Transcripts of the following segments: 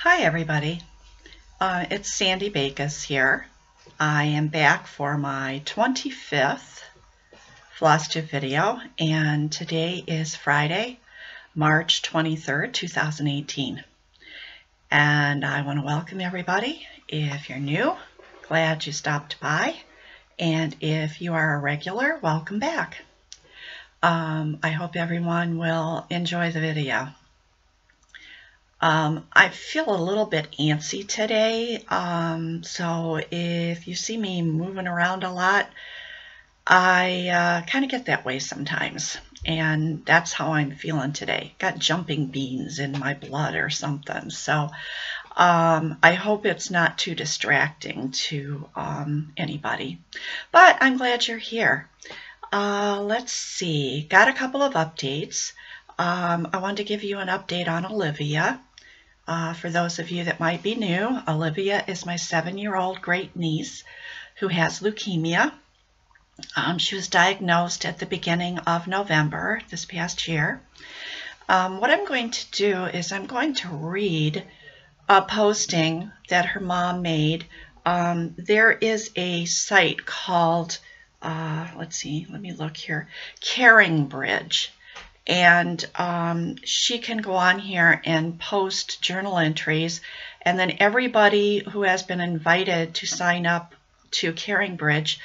Hi everybody, it's SuzieQ here. I am back for my 25th FLOSSTUBE video, and today is Friday, March 23rd, 2018. And I want to welcome everybody. If you're new, glad you stopped by, and if you are a regular, welcome back. I hope everyone will enjoy the video. I feel a little bit antsy today, so if you see me moving around a lot, I kind of get that way sometimes, and that's how I'm feeling today. Got jumping beans in my blood or something, so I hope it's not too distracting to anybody, but I'm glad you're here. Let's see, got a couple of updates. I wanted to give you an update on Olivia. For those of you that might be new, Olivia is my 7-year-old great niece who has leukemia. She was diagnosed at the beginning of November this past year. What I'm going to do is I'm going to read a posting that her mom made. There is a site called, let's see, let me look here, Caring Bridge. And she can go on here and post journal entries, and then everybody who has been invited to sign up to Caring Bridge,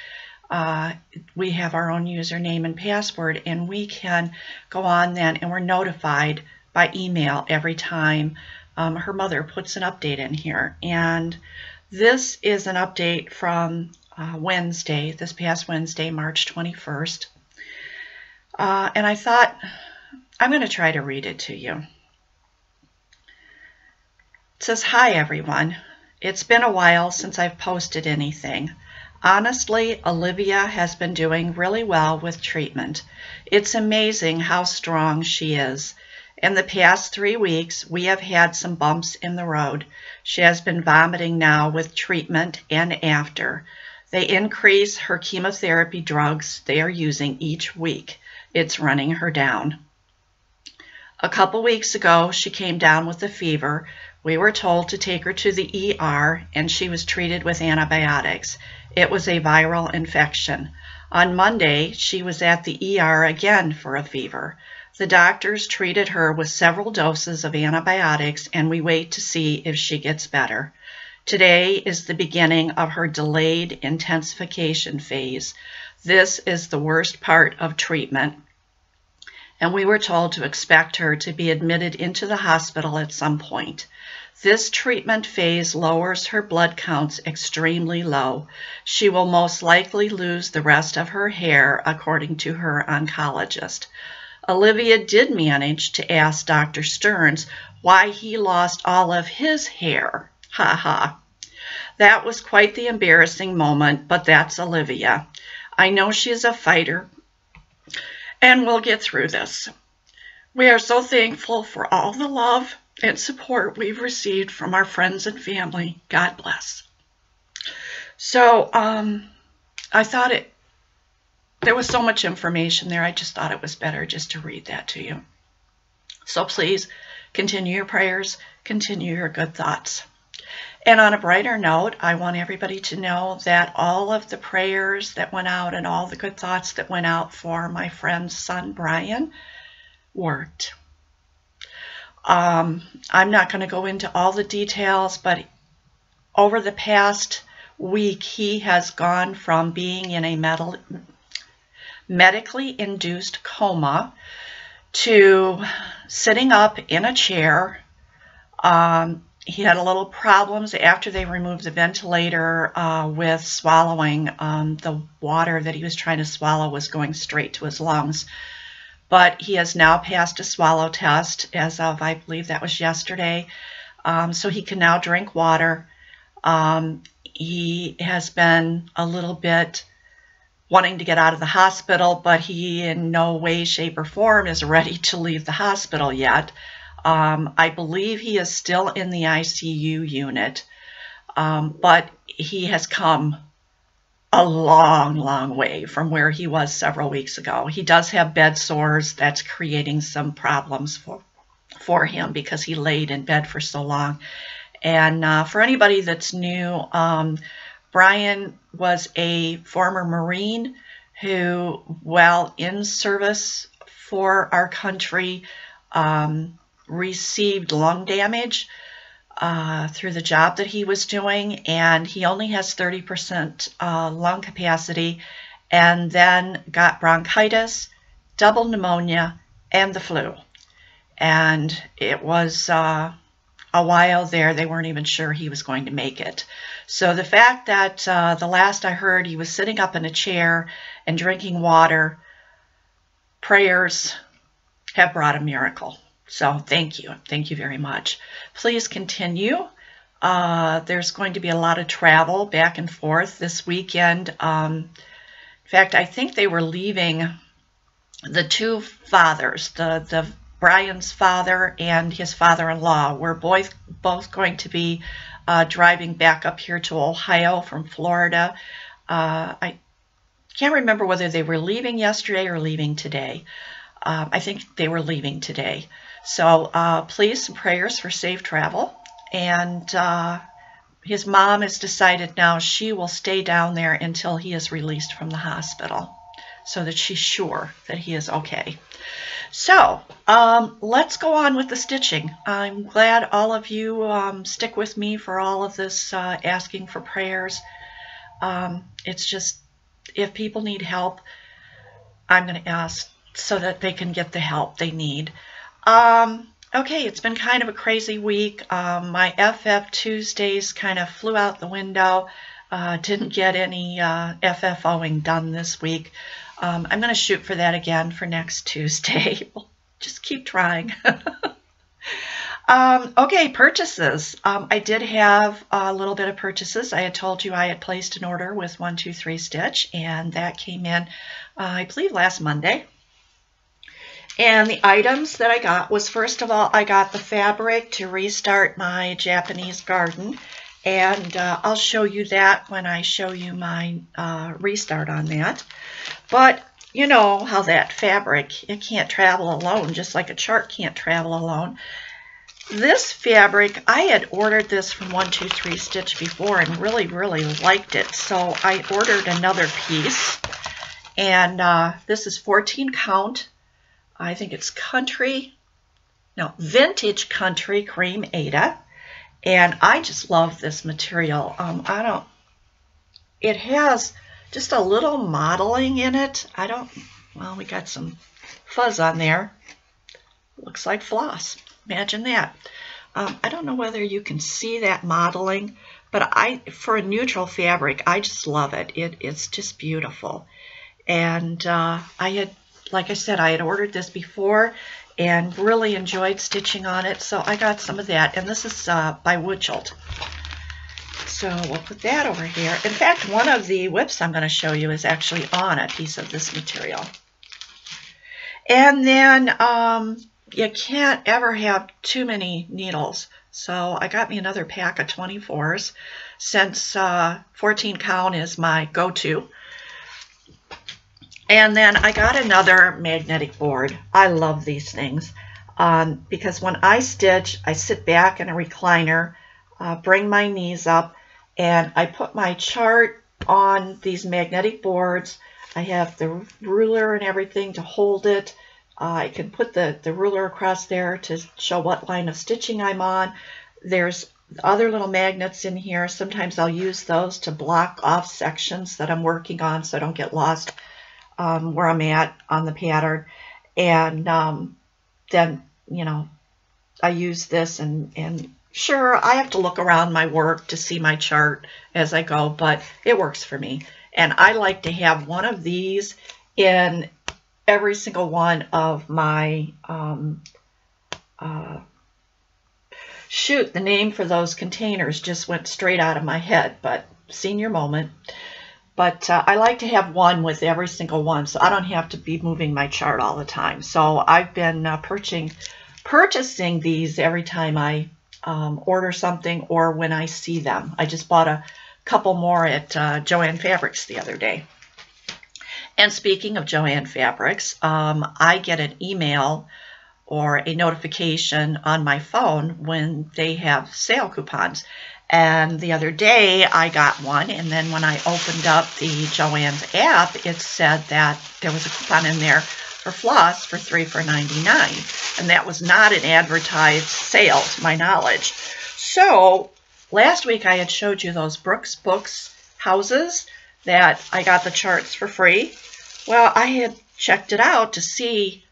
we have our own username and password, and we can go on then, and we're notified by email every time her mother puts an update in here. And this is an update from Wednesday, this past Wednesday, March 21st. And I thought, I'm going to try to read it to you. It says, "Hi everyone. It's been a while since I've posted anything. Honestly, Olivia has been doing really well with treatment. It's amazing how strong she is. In the past 3 weeks, we have had some bumps in the road. She has been vomiting now with treatment and after. They increase her chemotherapy drugs they are using each week. It's running her down. A couple weeks ago, she came down with a fever. We were told to take her to the ER, and she was treated with antibiotics. It was a viral infection. On Monday, she was at the ER again for a fever. The doctors treated her with several doses of antibiotics, and we wait to see if she gets better. Today is the beginning of her delayed intensification phase. This is the worst part of treatment, and we were told to expect her to be admitted into the hospital at some point. This treatment phase lowers her blood counts extremely low. She will most likely lose the rest of her hair, according to her oncologist. Olivia did manage to ask Dr. Stearns why he lost all of his hair. Ha ha. That was quite the embarrassing moment, but that's Olivia. I know she's a fighter, and we'll get through this. We are so thankful for all the love and support we've received from our friends and family. God bless." So I thought there was so much information there, I just thought it was better just to read that to you. So please continue your prayers, continue your good thoughts. And on a brighter note, I want everybody to know that all of the prayers that went out and all the good thoughts that went out for my friend's son, Brian, worked. I'm not going to go into all the details, but over the past week, he has gone from being in a medically induced coma to sitting up in a chair. He had a little problems after they removed the ventilator with swallowing. The water that he was trying to swallow was going straight to his lungs. But he has now passed a swallow test as of, I believe that was yesterday. So he can now drink water. He has been a little bit wanting to get out of the hospital, but he in no way, shape, or form is ready to leave the hospital yet. I believe he is still in the ICU unit, but he has come a long, long way from where he was several weeks ago. He does have bed sores. That's creating some problems for him because he laid in bed for so long. And for anybody that's new, Brian was a former Marine who, while in service for our country, received lung damage through the job that he was doing, and he only has 30% lung capacity, and then got bronchitis, double pneumonia, and the flu. And it was a while there. They weren't even sure he was going to make it. So the fact that the last I heard he was sitting up in a chair and drinking water, prayers have brought a miracle. So thank you. Thank you very much. Please continue. There's going to be a lot of travel back and forth this weekend. In fact, I think they were leaving, the two fathers, the Brian's father and his father-in-law, were both going to be driving back up here to Ohio from Florida. I can't remember whether they were leaving yesterday or leaving today. I think they were leaving today. So please, some prayers for safe travel. And his mom has decided now she will stay down there until he is released from the hospital, so that she's sure that he is okay. So let's go on with the stitching. I'm glad all of you stick with me for all of this asking for prayers. It's just, if people need help, I'm going to ask so that they can get the help they need. Okay, it's been kind of a crazy week. My FF Tuesdays kind of flew out the window. Didn't get any FFOing done this week. I'm going to shoot for that again for next Tuesday. Just keep trying. Okay, purchases. I did have a little bit of purchases. I had told you I had placed an order with 123 Stitch, and that came in, I believe, last Monday. And the items that I got was, first of all, I got the fabric to restart my Japanese garden. And I'll show you that when I show you my restart on that. But you know how that fabric, it can't travel alone, just like a chart can't travel alone. This fabric, I had ordered this from 123 Stitch before and really, really liked it. So I ordered another piece. And this is 14 count. I think it's vintage country cream Ada. And I just love this material. It has just a little modeling in it. Well, we got some fuzz on there. Looks like floss. Imagine that. I don't know whether you can see that modeling, but for a neutral fabric, I just love it. It's just beautiful. And like I said, I had ordered this before and really enjoyed stitching on it, so I got some of that. And this is by Woodchild. So we'll put that over here. In fact, one of the whips I'm going to show you is actually on a piece of this material. And then you can't ever have too many needles. So I got me another pack of 24s, since 14 count is my go-to. And then I got another magnetic board. I love these things because when I stitch, I sit back in a recliner, bring my knees up, and I put my chart on these magnetic boards. I have the ruler and everything to hold it. I can put the ruler across there to show what line of stitching I'm on. There's other little magnets in here. Sometimes I'll use those to block off sections that I'm working on so I don't get lost where I'm at on the pattern. And then, you know, I use this and sure, I have to look around my work to see my chart as I go, but it works for me. And I like to have one of these in every single one of my, shoot, the name for those containers just went straight out of my head, but senior moment. But I like to have one with every single one, so I don't have to be moving my chart all the time. So I've been purchasing these every time I order something or when I see them. I just bought a couple more at Joann Fabrics the other day. And speaking of Joann Fabrics, I get an email or a notification on my phone when they have sale coupons. And the other day I got one, and then when I opened up the Joann's app, it said that there was a coupon in there for floss for 3 for $99, and that was not an advertised sale to my knowledge. So last week I had showed you those Brooks Books houses that I got the charts for free. Well, I had checked it out to see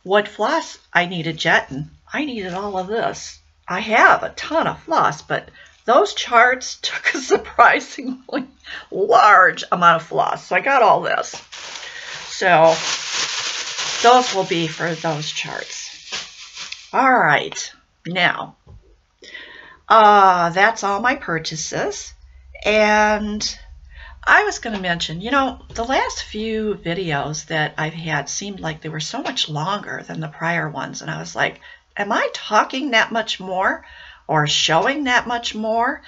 what floss I needed yet, and I needed all of this. I have a ton of floss, but those charts took a surprisingly large amount of floss, so I got all this. So those will be for those charts. All right, now that's all my purchases. And I was going to mention, you know, the last few videos that I've had seemed like they were so much longer than the prior ones, and I was like, am I talking that much more or showing that much more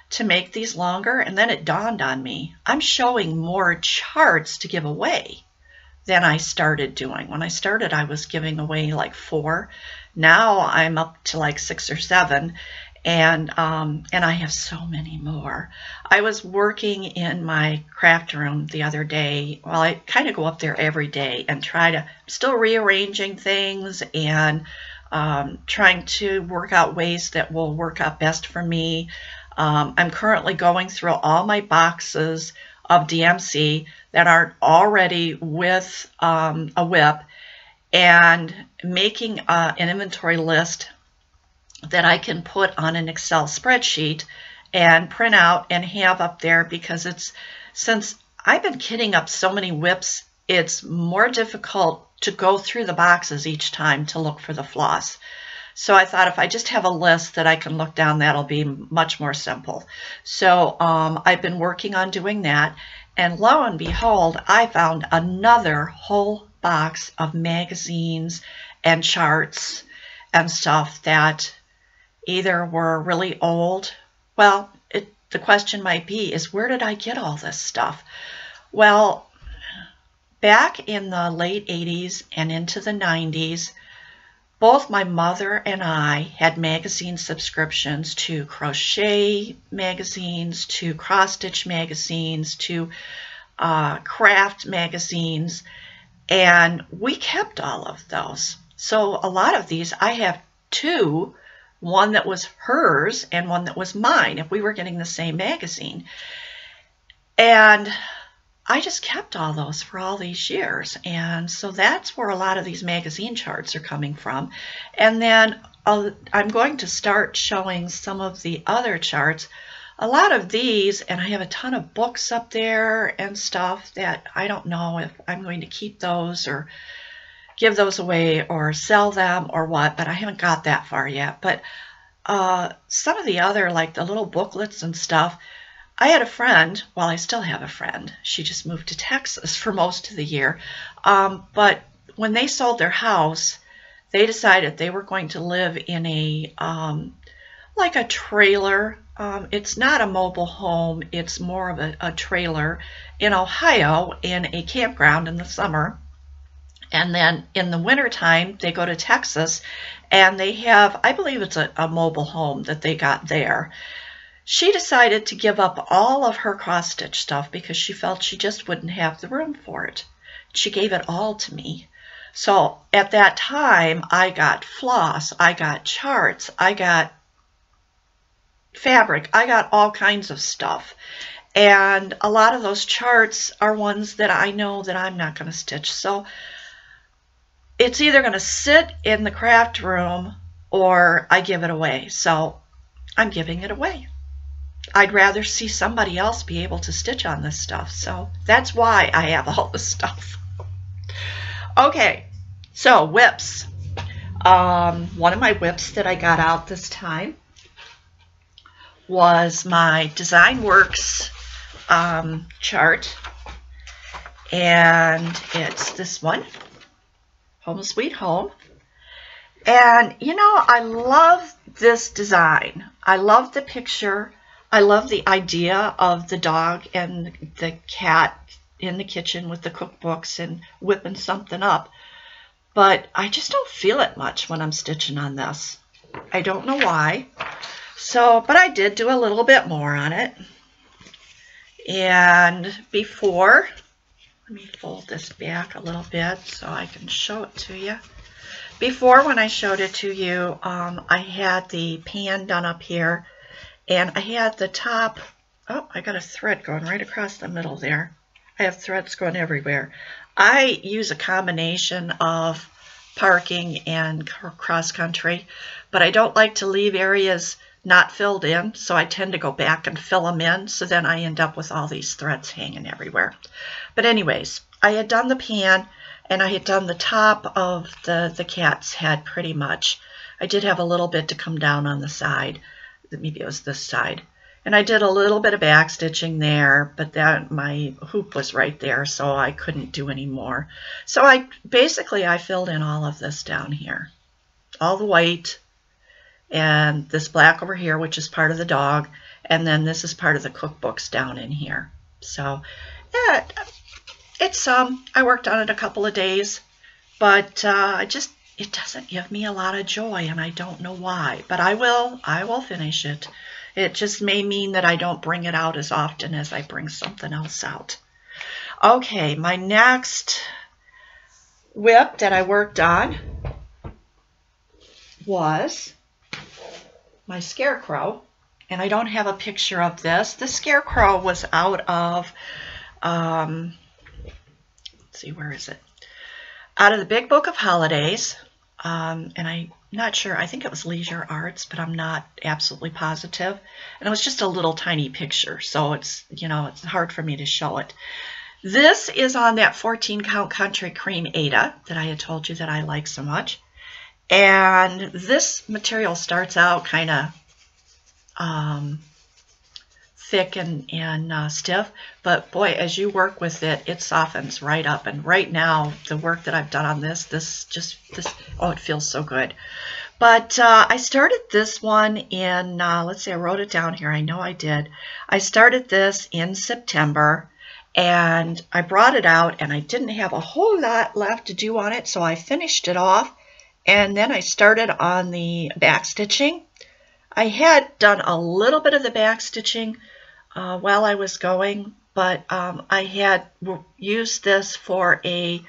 to make these longer? And then it dawned on me, I'm showing more charts to give away than I started doing. When I started, I was giving away like 4. Now I'm up to like 6 or 7, and I have so many more. I was working in my craft room the other day. Well, I kind of go up there every day and try to, still rearranging things and trying to work out ways that will work out best for me. I'm currently going through all my boxes of DMC that aren't already with a whip, and making an inventory list that I can put on an Excel spreadsheet and print out and have up there, because since I've been kitting up so many whips, it's more difficult to go through the boxes each time to look for the floss. So I thought if I just have a list that I can look down, that'll be much more simple. So I've been working on doing that, and lo and behold, I found another whole box of magazines and charts and stuff that either were really old. Well, the question might be is, where did I get all this stuff? Well, back in the late 80s and into the 90s, both my mother and I had magazine subscriptions to crochet magazines, to cross-stitch magazines, to craft magazines, and we kept all of those. So a lot of these, I have 2, one that was hers and one that was mine, if we were getting the same magazine. And I just kept all those for all these years, and so that's where a lot of these magazine charts are coming from. And then I'm going to start showing some of the other charts. A lot of these, and I have a ton of books up there and stuff that I don't know if I'm going to keep those or give those away or sell them or what, but I haven't got that far yet. But some of the other, like the little booklets and stuff, I had a friend, well, I still have a friend. She just moved to Texas for most of the year. But when they sold their house, they decided they were going to live in a, like a trailer. It's not a mobile home. It's more of a trailer in Ohio in a campground in the summer. And then in the wintertime, they go to Texas, and they have, I believe it's a mobile home that they got there. She decided to give up all of her cross-stitch stuff because she felt she just wouldn't have the room for it. She gave it all to me. So at that time, I got floss, I got charts, I got fabric, I got all kinds of stuff. And a lot of those charts are ones that I know that I'm not going to stitch. So it's either going to sit in the craft room or I give it away. So I'm giving it away. I'd rather see somebody else be able to stitch on this stuff. So that's why I have all this stuff. Okay, so whips. One of my whips that I got out this time was my Design Works chart. And it's this one, Home Sweet Home. And you know, I love this design. I love the picture. I love the idea of the dog and the cat in the kitchen with the cookbooks and whipping something up. but I just don't feel it much when I'm stitching on this. I don't know why. So, but I did do a little bit more on it. And before, let me fold this back a little bit so I can show it to you. Before, when I showed it to you, I had the pan done up here, and I had the top, oh, I got a thread going right across the middle there. I have threads going everywhere. I use a combination of parking and cross country, but I don't like to leave areas not filled in, so I tend to go back and fill them in, so then I end up with all these threads hanging everywhere. But anyways, I had done the pan, and I had done the top of the cat's head pretty much. I did have a little bit to come down on the side. Maybe it was this side. And I did a little bit of back stitching there, but that my hoop was right there, so I couldn't do any more. So I filled in all of this down here. All the white, and this black over here, which is part of the dog, and then this is part of the cookbooks down in here. So yeah, it's I worked on it a couple of days, but it doesn't give me a lot of joy, and I don't know why, but I will finish it. It just may mean that I don't bring it out as often as I bring something else out. Okay, my next whip that I worked on was my scarecrow, and I don't have a picture of this. The scarecrow was out of, let's see, where is it? Out of the Big Book of Holidays, and I'm not sure, I think it was Leisure Arts, but I'm not absolutely positive. And it was just a little tiny picture, so it's, it's hard for me to show it. This is on that 14 count Country Cream Ada that I had told you that I like so much. And this material starts out kind of thick and stiff, but boy, as you work with it, it softens right up. And right now, the work that I've done on this, oh, it feels so good. But I started this one in, let's see, I wrote it down here. I know I did. I started this in September, and I brought it out, and I didn't have a whole lot left to do on it, so I finished it off. And then I started on the back stitching. I had done a little bit of the back stitching while I was going, but I had used this for a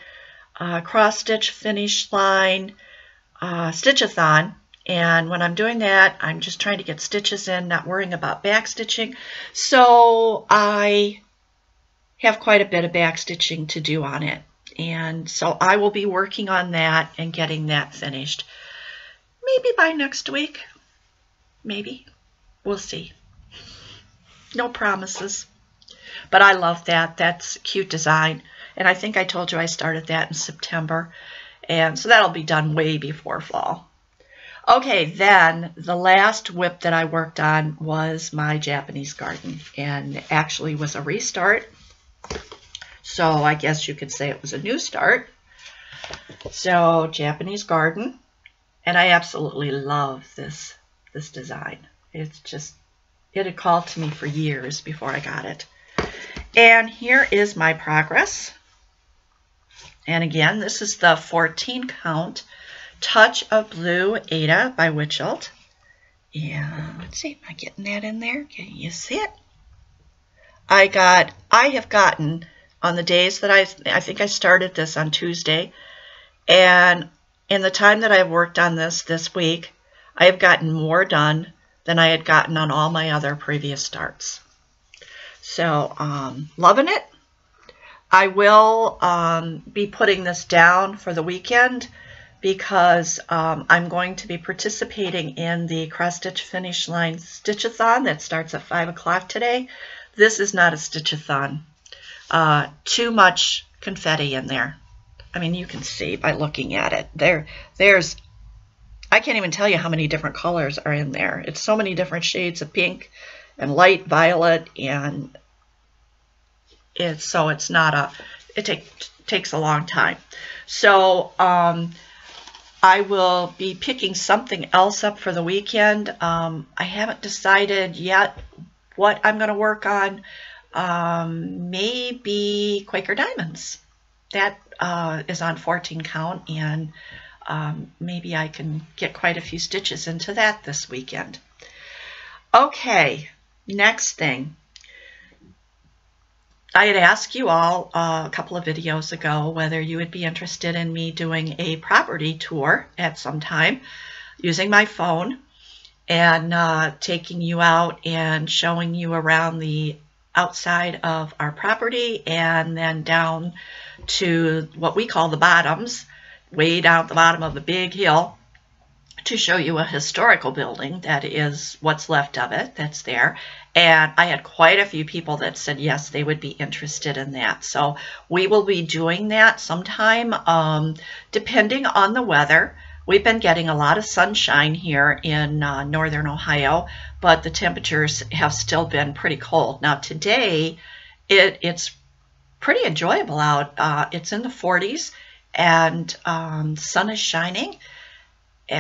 cross stitch finish line stitch-a-thon. And when I'm doing that, I'm just trying to get stitches in, not worrying about back stitching. So I have quite a bit of back stitching to do on it. And so I will be working on that and getting that finished. Maybe by next week. Maybe. We'll see. No promises. But I love that. That's a cute design. And I think I told you I started that in September. And so that'll be done way before fall. Okay, then the last whip that I worked on was my Japanese garden. And actually was a restart. So I guess you could say it was a new start. So Japanese garden, and I absolutely love this design. It's just, it had called to me for years before I got it. And here is my progress. And again, this is the 14 count Touch of Blue Ada by Witchelt. And let's see, am I getting that in there? Can you see it? I have gotten, on the days that I think I started this on Tuesday, and in the time that I've worked on this week, I have gotten more done than I had gotten on all my other previous starts. So, loving it. I will be putting this down for the weekend because I'm going to be participating in the Cross Stitch Finish Line Stitch-a-thon that starts at 5 o'clock today. This is not a stitch-a-thon. Too much confetti in there. I mean, you can see by looking at it. There's, I can't even tell you how many different colors are in there. It's so many different shades of pink and light violet, and it's not a, it takes a long time. So I will be picking something else up for the weekend. I haven't decided yet what I'm going to work on. Maybe Quaker Diamonds. that is on 14 count, and maybe I can get quite a few stitches into that this weekend. Okay, next thing. I had asked you all a couple of videos ago whether you would be interested in me doing a property tour at some time using my phone and taking you out and showing you around the outside of our property and then down to what we call the bottoms, way down at the bottom of the big hill, to show you a historical building that is what's left of it that's there. And I had quite a few people that said yes, they would be interested in that. So we will be doing that sometime, depending on the weather. We've been getting a lot of sunshine here in northern Ohio, but the temperatures have still been pretty cold. Now today, it's pretty enjoyable out. It's in the 40s, and the sun is shining,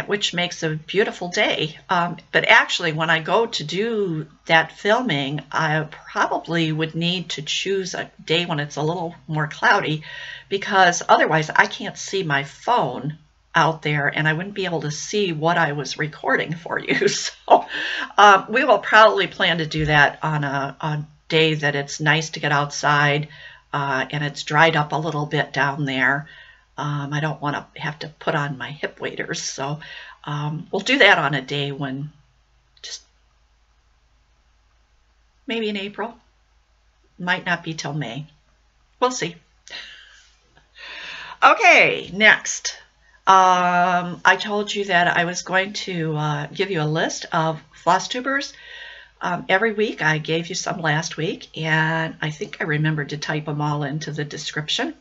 which makes a beautiful day. But actually, when I go to do that filming, I probably would need to choose a day when it's a little more cloudy, because otherwise I can't see my phone out there and I wouldn't be able to see what I was recording for you. So we will probably plan to do that on a day that it's nice to get outside and it's dried up a little bit down there. I don't want to have to put on my hip waders, so we'll do that on a day when, just maybe in April. Might not be till May. We'll see. Okay, next. I told you that I was going to give you a list of Flosstubers. Every week. I gave you some last week, and I think I remembered to type them all into the description.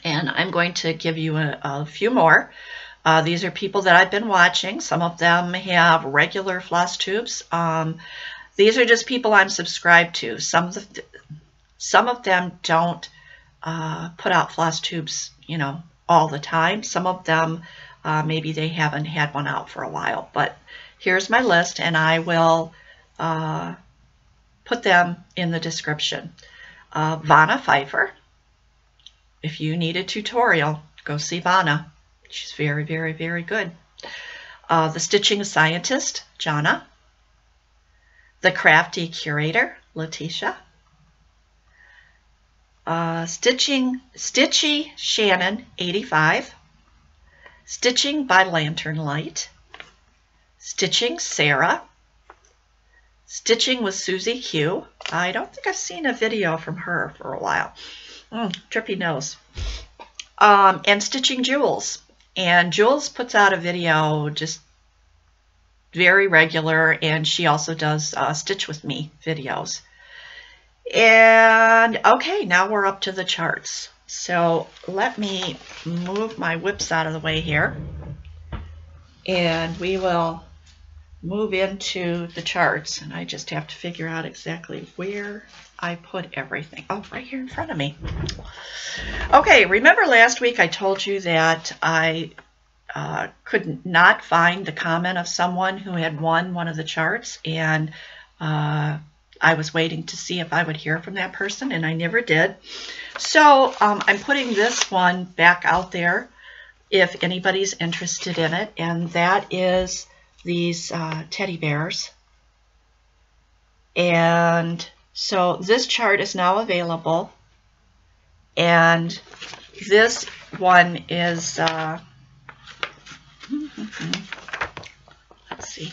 And I'm going to give you a few more. These are people that I've been watching. Some of them have regular floss tubes. These are just people I'm subscribed to. Some of them don't put out floss tubes, you know, all the time. Some of them, maybe they haven't had one out for a while. But here's my list, and I will put them in the description. Vonna Pfeiffer. If you need a tutorial, go see Vonna. She's very, very, very good. The Stitching Scientist, Jonna. The Crafty Curator, Letitia. Stitchy Shannon, 85. Stitching by Lantern Light. Stitching Sarah. Stitching with SuzieQ. I don't think I've seen a video from her for a while. Trippy nose. And Stitching Jules. And Jules puts out a video just very regular, and she also does Stitch With Me videos. And okay, now we're up to the charts. So let me move my whips out of the way here, and we will move into the charts. And I just have to figure out exactly where I put everything. Oh, right here in front of me. Okay, remember last week I told you that I could not find the comment of someone who had won one of the charts, and I was waiting to see if I would hear from that person, and I never did. So I'm putting this one back out there if anybody's interested in it, and that is these teddy bears. And so this chart is now available, and this one is, let's see,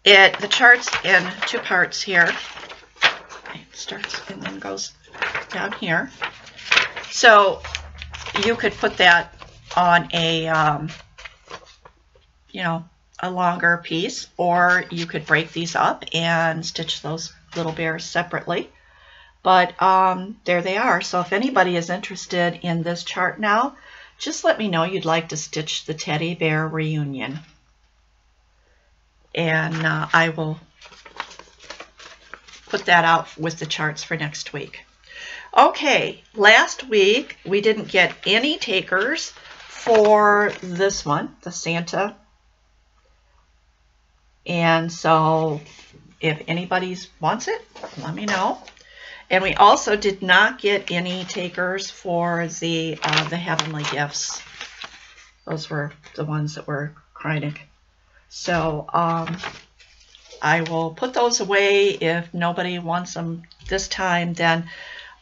the chart's in two parts here. It starts and then goes down here. So you could put that on a, you know, a longer piece, or you could break these up and stitch those little bears separately. But there they are. So if anybody is interested in this chart now, just let me know you'd like to stitch the teddy bear reunion, and I will put that out with the charts for next week. Okay, last week we didn't get any takers for this one, the Santa. And so if anybody wants it, let me know. And we also did not get any takers for the Heavenly Gifts. Those were the ones that were Kreinig. So I will put those away. If nobody wants them this time, then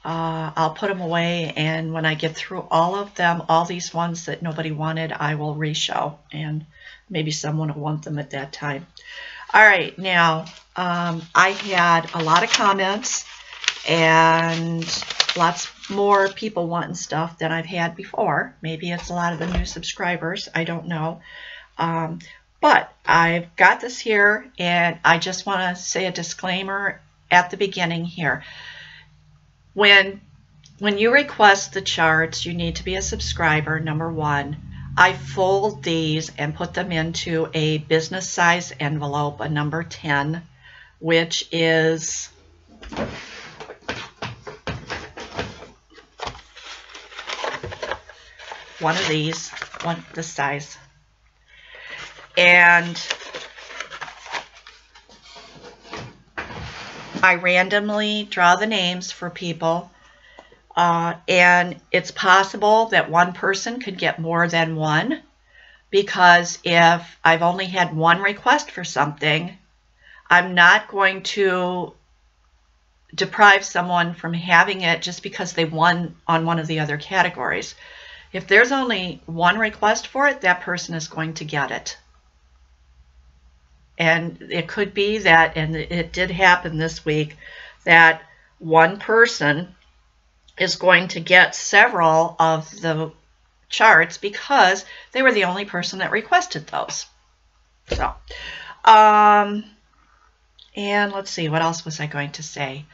I'll put them away. And when I get through all of them, all these ones that nobody wanted, I will reshow. And maybe someone will want them at that time. All right, now I had a lot of comments and lots more people wanting stuff than I've had before. Maybe it's a lot of the new subscribers. I don't know. But I've got this here, and I just want to say a disclaimer at the beginning here. When you request the charts, you need to be a subscriber, number one. I fold these and put them into a business size envelope, a number 10, which is one of these, this size. And I randomly draw the names for people. And it's possible that one person could get more than one, because if I've only had one request for something, I'm not going to deprive someone from having it just because they won on one of the other categories. If there's only one request for it, that person is going to get it. And it could be that, and it did happen this week, that one person is going to get several of the charts because they were the only person that requested those. So, and let's see, what else was I going to say?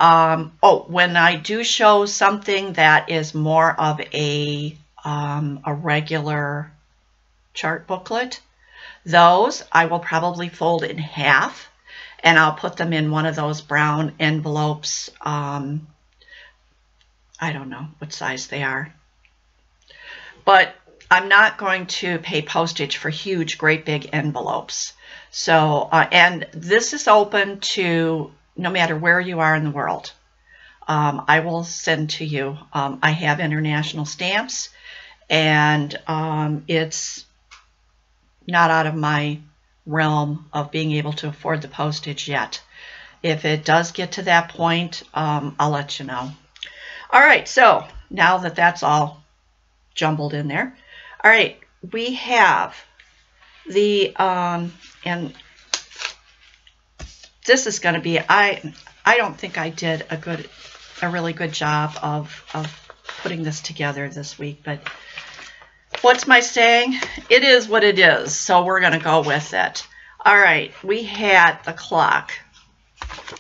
Oh, when I do show something that is more of a regular chart booklet, those I will probably fold in half, and I'll put them in one of those brown envelopes. I don't know what size they are, but I'm not going to pay postage for huge, great big envelopes. So, and this is open to no matter where you are in the world. I will send to you. I have international stamps, and it's not out of my realm of being able to afford the postage yet. If it does get to that point, I'll let you know. All right, so now that that's all jumbled in there, all right, we have the, and this is going to be, I don't think I did a really good job of putting this together this week, but what's my saying? It is what it is, so we're going to go with it. All right, we had the clock.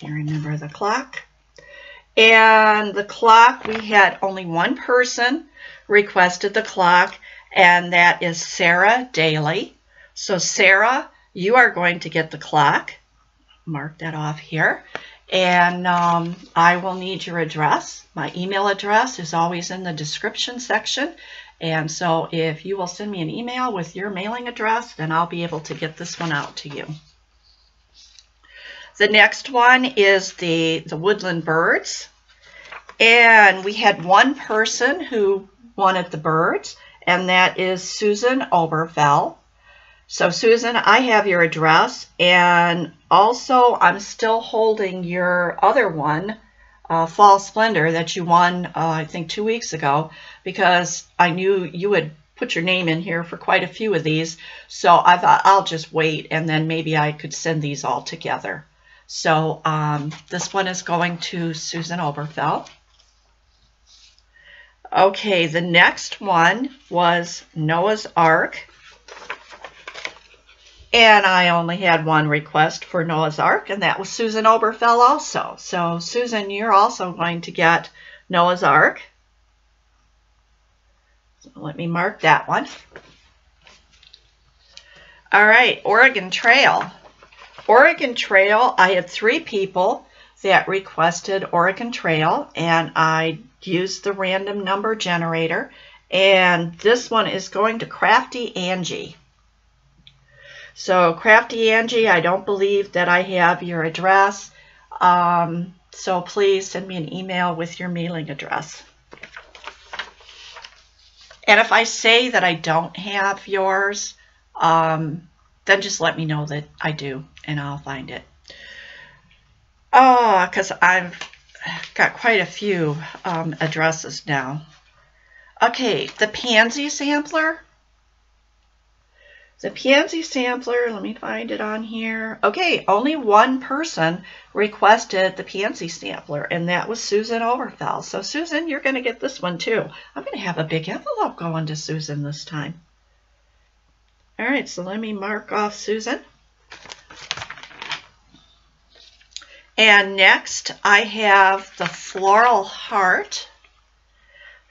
You remember the clock? And the clock, we had only one person requested the clock, and that is Sarah Daly. So Sarah, you are going to get the clock. Mark that off here. And I will need your address. My email address is always in the description section. And so if you will send me an email with your mailing address, then I'll be able to get this one out to you. The next one is the woodland birds. And we had one person who wanted the birds, and that is Susan Oberfell. So Susan, I have your address, and also I'm still holding your other one, Fall Splendor, that you won, I think 2 weeks ago, because I knew you had put your name in here for quite a few of these. So I thought I'll just wait, and then maybe I could send these all together. So this one is going to Susan Oberfell. Okay, the next one was Noah's Ark. And I only had one request for Noah's Ark, and that was Susan Oberfell also. So Susan, you're also going to get Noah's Ark. So let me mark that one. All right, Oregon Trail. Oregon Trail, I had 3 people that requested Oregon Trail, and I used the random number generator, and this one is going to Crafty Angie. So Crafty Angie, I don't believe that I have your address. So please send me an email with your mailing address. And if I say that I don't have yours, then just let me know that I do, and I'll find it. Oh, because I've got quite a few addresses now. Okay, the pansy sampler. The pansy sampler, let me find it on here. Okay, only one person requested the pansy sampler, and that was Susan Overfell. So Susan, you're going to get this one too. I'm going to have a big envelope going to Susan this time. All right, so let me mark off Susan. And next I have the floral heart.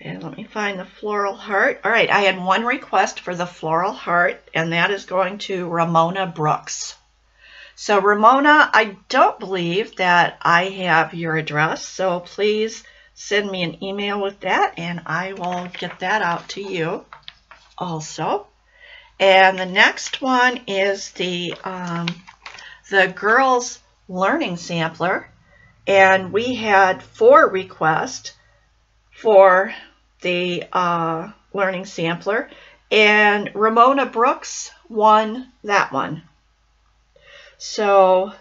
And let me find the floral heart. All right, I had one request for the floral heart, and that is going to Ramona Brooks. So Ramona, I don't believe that I have your address, so please send me an email with that, and I will get that out to you also. And the next one is the girls learning sampler, and we had 4 requests for the learning sampler, and Ramona Brooks won that one. So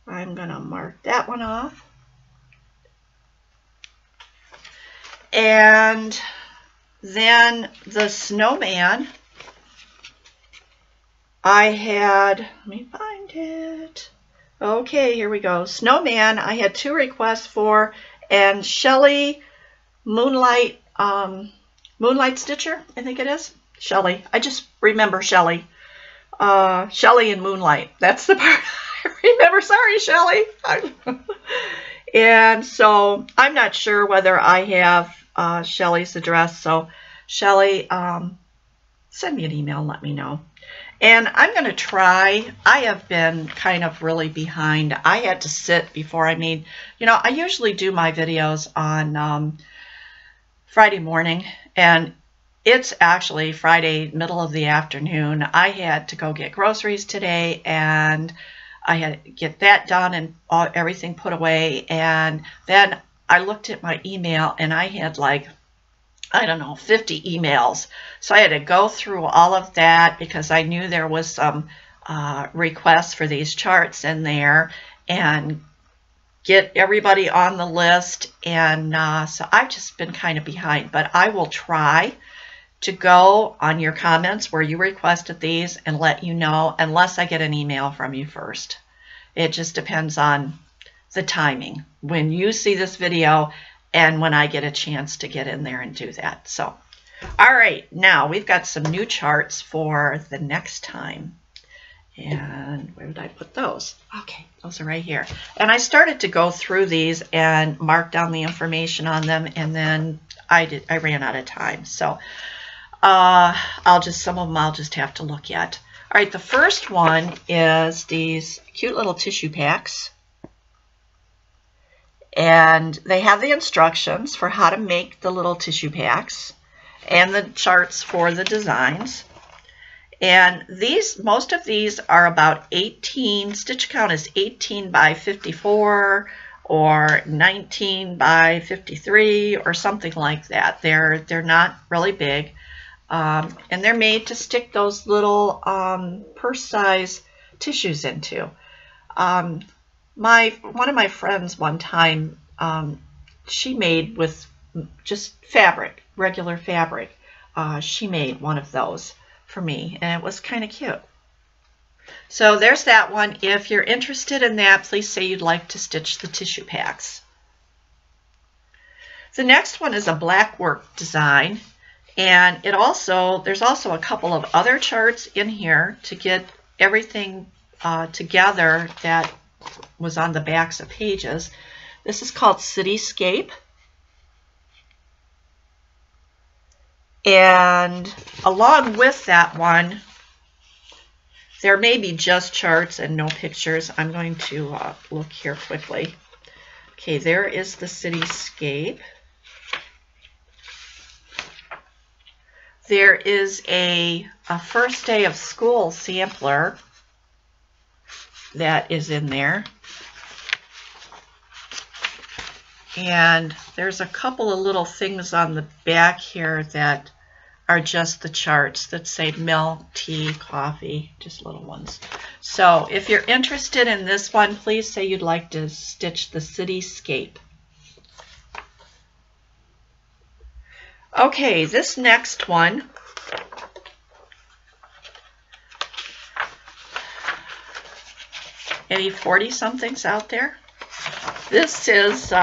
I'm going to mark that one off. And then the snowman, I had, let me find it. Okay, here we go. Snowman, I had 2 requests for, and Shelley Moonlight Stitcher, I think it is. Shelley. I just remember Shelley. Shelley and Moonlight. That's the part I remember. Sorry, Shelley. And so I'm not sure whether I have Shelley's address. So Shelley, send me an email and let me know. And I'm going to try. I have been kind of really behind. I had to sit before I made, I usually do my videos on Friday morning, and it's actually Friday, middle of the afternoon. I had to go get groceries today, and I had to get that done and everything put away. And then I looked at my email, and I had like, I don't know, 50 emails. So I had to go through all of that because I knew there was some requests for these charts in there, and get everybody on the list. And so I've just been kind of behind, but I will try to go on your comments where you requested these and let you know, unless I get an email from you first. It just depends on the timing when you see this video and when I get a chance to get in there and do that. So, all right, now we've got some new charts for the next time. And where did I put those? Okay, those are right here. And I started to go through these and mark down the information on them, and then I ran out of time. So some of them I'll just have to look at. All right, the first one is these cute little tissue packs. And they have the instructions for how to make the little tissue packs and the charts for the designs. And most of these are about 18, stitch count is 18 by 54 or 19 by 53 or something like that. They're not really big. And they're made to stick those little purse-size tissues into. One of my friends one time, she made with just fabric, regular fabric. She made one of those for me, and it was kind of cute. So there's that one. If you're interested in that, please say you'd like to stitch the tissue packs. The next one is a black work design, and there's also a couple of other charts in here to get everything together that was on the backs of pages. This is called Cityscape. And along with that one, there may be just charts and no pictures. I'm going to look here quickly. Okay, there is the Cityscape. There is a first day of school sampler that is in there. And there's a couple of little things on the back here that are just the charts that say milk, tea, coffee, just little ones. So if you're interested in this one, please say you'd like to stitch the cityscape. Okay, this next one, any 40-somethings out there? This is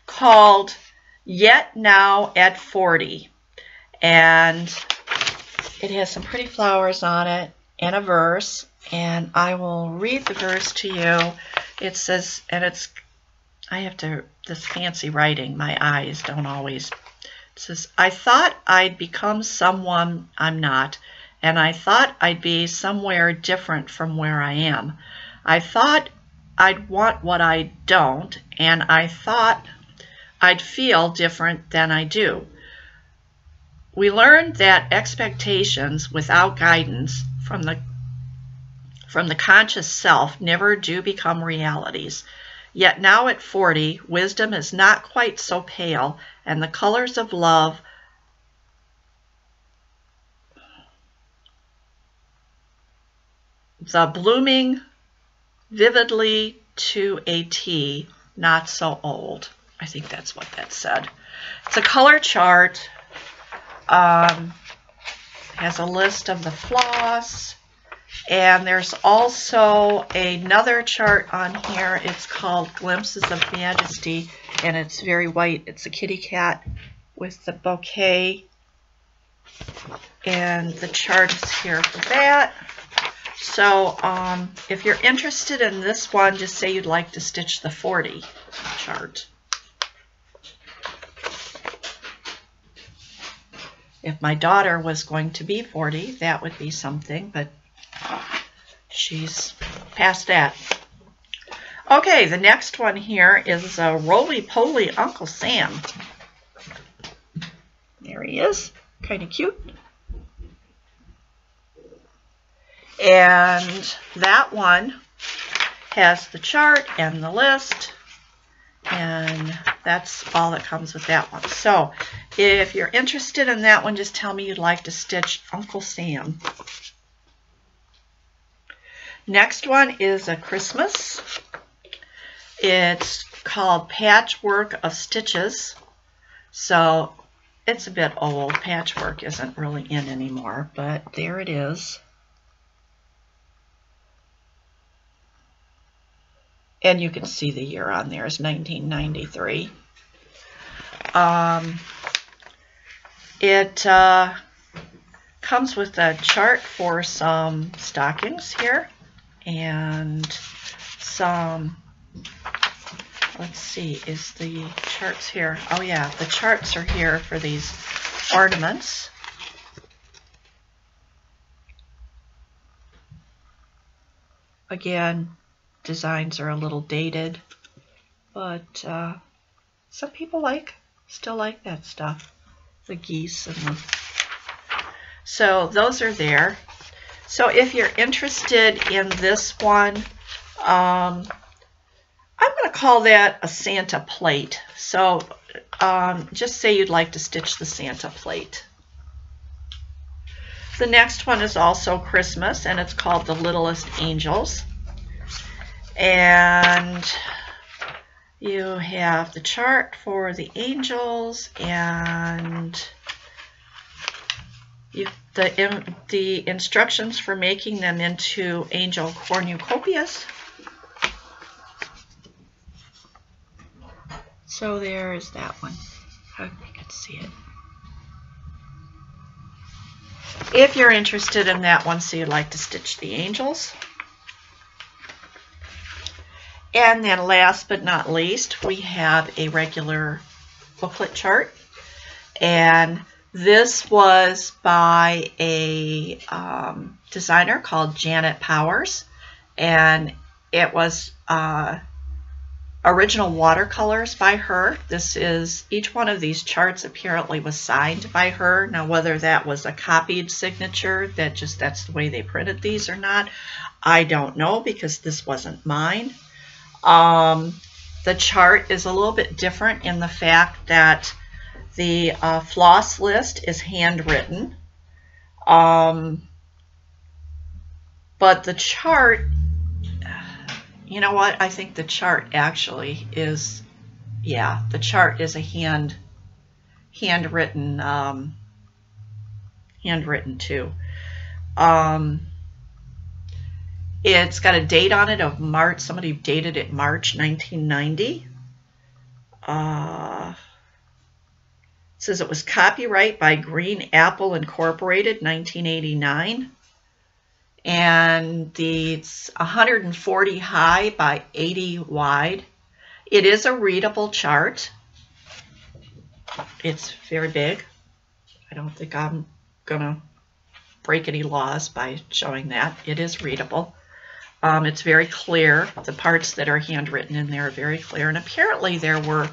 called Yet Now at 40. And it has some pretty flowers on it and a verse. And I will read the verse to you. It says, and it's, I have to, this fancy writing, my eyes don't always. It says, I thought I'd become someone I'm not. And I thought I'd be somewhere different from where I am. I thought I'd want what I don't, and I thought I'd feel different than I do. We learned that expectations without guidance from the conscious self never do become realities. Yet now at 40, wisdom is not quite so pale, and the colors of love the blooming vividly to a T, not so old. I think that's what that said. It's a color chart. Has a list of the floss. And there's also another chart on here. It's called Glimpses of Majesty. And it's very white. It's a kitty cat with the bouquet. And the chart is here for that. So if you're interested in this one, just say you'd like to stitch the 40 chart. If my daughter was going to be 40, that would be something, but she's past that. Okay, the next one here is a roly-poly Uncle Sam. There he is, kind of cute. And that one has the chart and the list, and that's all that comes with that one. So if you're interested in that one, just tell me you'd like to stitch Uncle Sam. Next one is a Christmas. It's called Patchwork of Stitches. So it's a bit old. Patchwork isn't really in anymore, but there it is. And you can see the year on there is 1993. It comes with a chart for some stockings here and some, let's see, is the charts here? Oh yeah, the charts are here for these ornaments. Again, designs are a little dated, but some people still like that stuff, the geese and the, so those are there. So if you're interested in this one, I'm going to call that a Santa plate. So just say you'd like to stitch the Santa plate. The next one is also Christmas, and it's called The Littlest Angels. And you have the chart for the angels and the instructions for making them into angel cornucopias. So there is that one. I hope you can see it. If you're interested in that one, so you'd like to stitch the angels. And then last but not least, we have a regular booklet chart. And this was by a designer called Janet Powers. And it was original watercolors by her. This is, each one of these charts apparently was signed by her. Now whether that was a copied signature, that's the way they printed these or not, I don't know, because this wasn't mine. The chart is a little bit different in the fact that the floss list is handwritten. But the chart, you know what? I think the chart actually is, yeah, the chart is a handwritten too. It's got a date on it of March. Somebody dated it March 1990. It says it was copyright by Green Apple Incorporated, 1989. And it's 140 high by 80 wide. It is a readable chart. It's very big. I don't think I'm gonna break any laws by showing that. It is readable. It's very clear. The parts that are handwritten in there are very clear. And apparently there were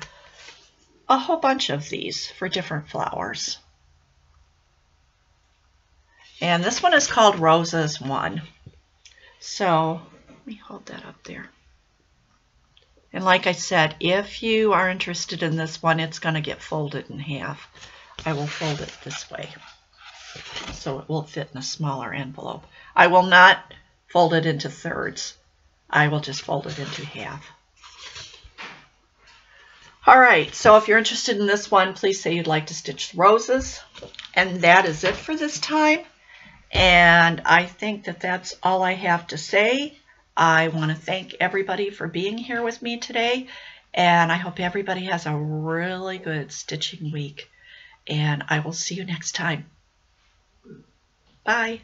a whole bunch of these for different flowers. And this one is called Roses 1. So let me hold that up there. And like I said, if you are interested in this one, it's going to get folded in half. I will fold it this way so it will fit in a smaller envelope. I will not fold it into thirds. I will just fold it into half. All right, so if you're interested in this one, please say you'd like to stitch roses. And that is it for this time. And I think that that's all I have to say. I want to thank everybody for being here with me today. And I hope everybody has a really good stitching week. And I will see you next time. Bye.